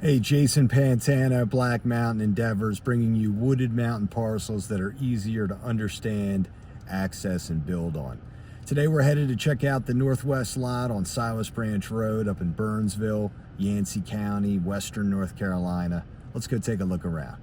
Hey, Jason Pantano, Black Mountain Endeavors, bringing you wooded mountain parcels that are easier to understand, access, and build on. Today we're headed to check out the northwest lot on Silas Branch Road up in Burnsville, Yancey County, western North Carolina. Let's go take a look around.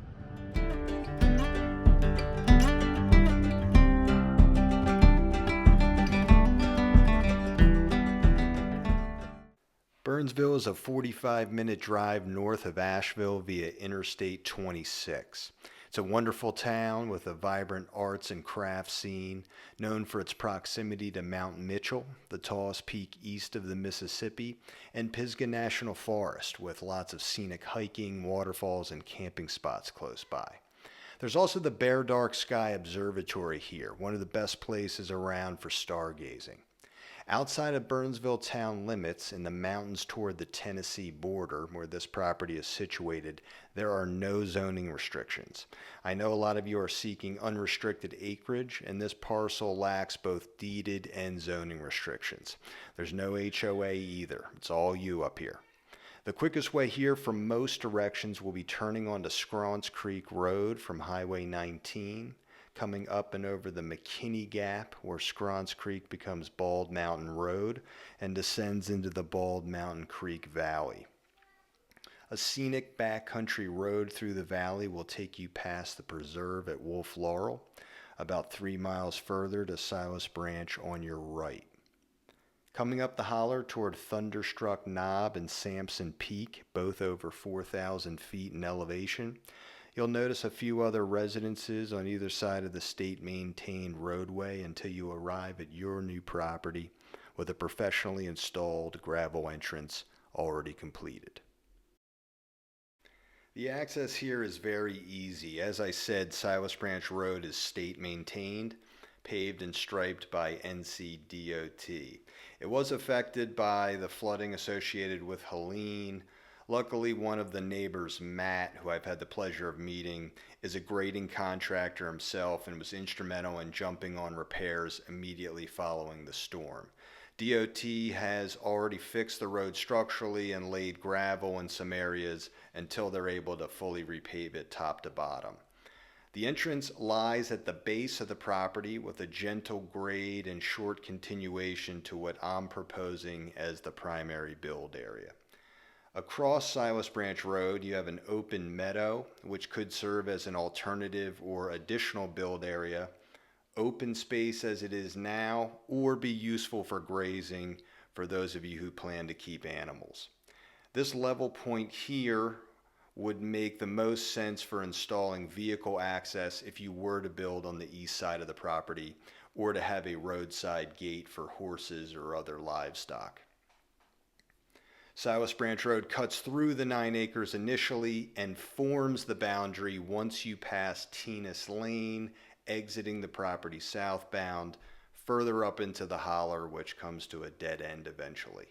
Burnsville is a 45-minute drive north of Asheville via Interstate 26. It's a wonderful town with a vibrant arts and crafts scene, known for its proximity to Mount Mitchell, the tallest peak east of the Mississippi, and Pisgah National Forest, with lots of scenic hiking, waterfalls, and camping spots close by. There's also the Bare Dark Sky Observatory here, one of the best places around for stargazing. Outside of Burnsville town limits, in the mountains toward the Tennessee border, where this property is situated, there are no zoning restrictions. I know a lot of you are seeking unrestricted acreage, and this parcel lacks both deeded and zoning restrictions. There's no HOA either. It's all you up here. The quickest way here from most directions will be turning onto Scrawns Creek Road from Highway 19. Coming up and over the McKinney Gap, where Scrawns Creek becomes Bald Mountain Road and descends into the Bald Mountain Creek Valley. A scenic backcountry road through the valley will take you past the preserve at Wolf Laurel, about 3 miles further to Silas Branch on your right. Coming up the holler toward Thunderstruck Knob and Sampson Peak, both over 4,000 feet in elevation, you'll notice a few other residences on either side of the state-maintained roadway until you arrive at your new property with a professionally installed gravel entrance already completed. The access here is very easy. As I said, Silas Branch Road is state-maintained, paved and striped by NCDOT. It was affected by the flooding associated with Helene. Luckily, one of the neighbors, Matt, who I've had the pleasure of meeting, is a grading contractor himself and was instrumental in jumping on repairs immediately following the storm. DOT has already fixed the road structurally and laid gravel in some areas until they're able to fully repave it top to bottom. The entrance lies at the base of the property with a gentle grade and short continuation to what I'm proposing as the primary build area. Across Silas Branch Road, you have an open meadow, which could serve as an alternative or additional build area, open space as it is now, or be useful for grazing for those of you who plan to keep animals. This level point here would make the most sense for installing vehicle access if you were to build on the east side of the property, or to have a roadside gate for horses or other livestock. Silas Branch Road cuts through the 9 acres initially and forms the boundary once you pass Tennis Lane, exiting the property southbound, further up into the holler, which comes to a dead end eventually.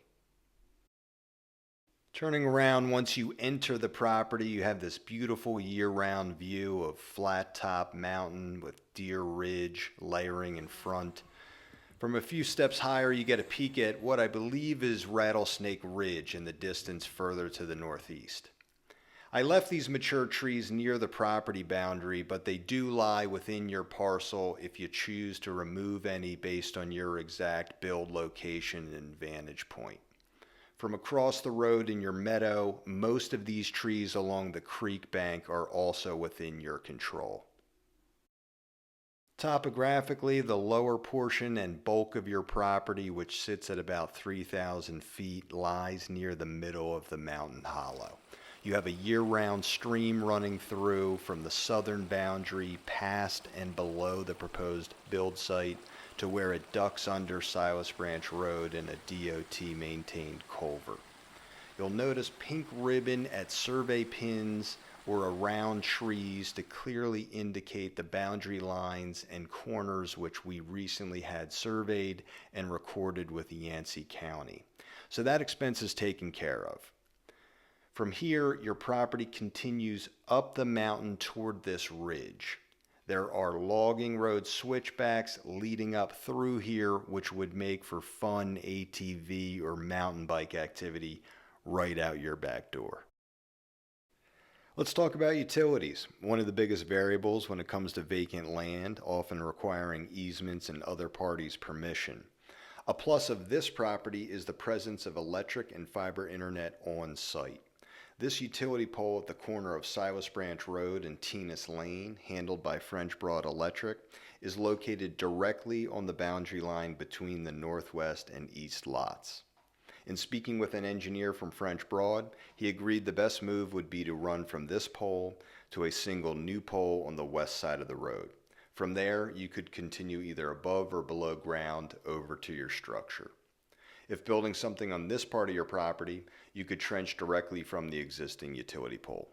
Turning around, once you enter the property, you have this beautiful year-round view of Flat Top Mountain with Deer Ridge layering in front. From a few steps higher, you get a peek at what I believe is Rattlesnake Ridge in the distance further to the northeast. I left these mature trees near the property boundary, but they do lie within your parcel if you choose to remove any based on your exact build location and vantage point. From across the road in your meadow, most of these trees along the creek bank are also within your control. Topographically, the lower portion and bulk of your property, which sits at about 3,000 feet, lies near the middle of the mountain hollow. You have a year-round stream running through from the southern boundary past and below the proposed build site to where it ducks under Silas Branch Road in a DOT-maintained culvert. You'll notice pink ribbon at survey pins or around trees to clearly indicate the boundary lines and corners which we recently had surveyed and recorded with Yancey County. So that expense is taken care of. From here, your property continues up the mountain toward this ridge. There are logging road switchbacks leading up through here, which would make for fun ATV or mountain bike activity right out your back door. Let's talk about utilities, one of the biggest variables when it comes to vacant land, often requiring easements and other parties' permission. A plus of this property is the presence of electric and fiber internet on site. This utility pole at the corner of Silas Branch Road and Tennis Lane, handled by French Broad Electric, is located directly on the boundary line between the northwest and east lots. In speaking with an engineer from French Broad, he agreed the best move would be to run from this pole to a single new pole on the west side of the road. From there, you could continue either above or below ground over to your structure. If building something on this part of your property, you could trench directly from the existing utility pole.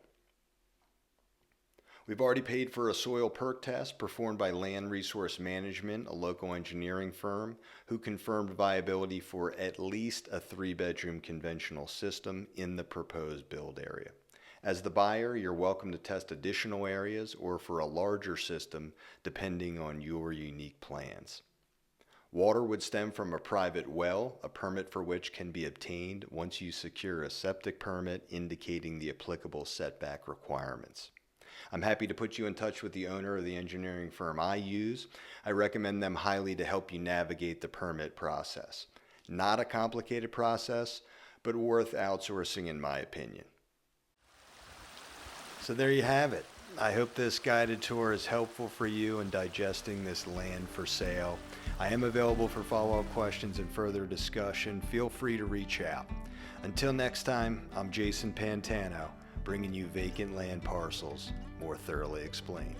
We've already paid for a soil perk test performed by Land Resource Management, a local engineering firm, who confirmed viability for at least a 3-bedroom conventional system in the proposed build area. As the buyer, you're welcome to test additional areas or for a larger system, depending on your unique plans. Water would stem from a private well, a permit for which can be obtained once you secure a septic permit indicating the applicable setback requirements. I'm happy to put you in touch with the owner of the engineering firm I use. I recommend them highly to help you navigate the permit process. Not a complicated process, but worth outsourcing in my opinion. So there you have it. I hope this guided tour is helpful for you in digesting this land for sale. I am available for follow-up questions and further discussion. Feel free to reach out. Until next time, I'm Jason Pantano, bringing you vacant land parcels more thoroughly explained.